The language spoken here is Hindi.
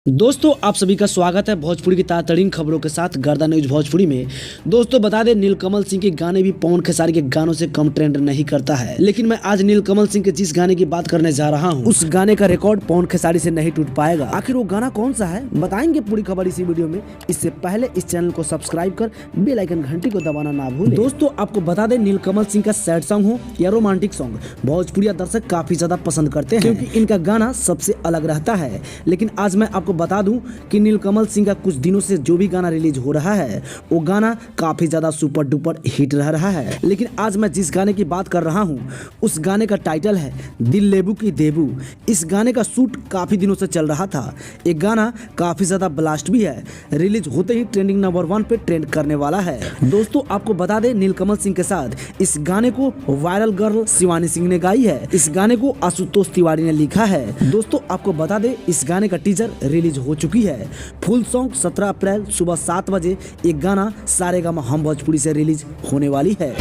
दोस्तों आप सभी का स्वागत है भोजपुरी की तातड़ीन खबरों के साथ गर्दा न्यूज भोजपुरी में। दोस्तों बता दें नीलकमल सिंह के गाने भी पवन खेसारी के गानों से कम ट्रेंड नहीं करता है, लेकिन मैं आज नीलकमल सिंह के जिस गाने की बात करने जा रहा हूं उस गाने का रिकॉर्ड पवन खेसारी से नहीं टूट पाएगा। आखिर वो गाना कौन सा है बताएंगे पूरी खबर इसी वीडियो में। इससे पहले इस चैनल को सब्सक्राइब कर बेल आइकन घंटी को दबाना ना भूलें। दोस्तों आपको बता दें नीलकमल सिंह का सैड सॉन्ग हो या रोमांटिक सॉन्ग भोजपुरी दर्शक काफी ज्यादा पसंद करते हैं, क्योंकि इनका गाना सबसे अलग रहता है। लेकिन आज मैं आपको बता दूं कि नीलकमल सिंह का कुछ दिनों से जो भी गाना रिलीज हो रहा है वो गाना काफी ज्यादा सुपर डुपर हिट रह रहा है। लेकिन आज मैं जिस गाने की बात कर रहा हूं उस गाने का टाइटल है दिल लेबू की देबू। इस गाने का शूट काफी दिनों से चल रहा था। एक गाना काफी ज्यादा ब्लास्ट भी है, रिलीज होते ही ट्रेंडिंग नंबर 1 पे ट्रेंड करने वाला है। दोस्तों आपको बता दें नीलकमल सिंह के साथ इस गाने को वायरल गर्ल शिवानी सिंह ने गाई है। इस गाने को आशुतोष तिवारी ने लिखा है। दोस्तों आपको बता दें इस गाने का टीजर रिलीज हो चुकी है। फुल सॉन्ग 17 अप्रैल सुबह 7 बजे एक गाना सारेगामा हम भोजपुरी से रिलीज होने वाली है।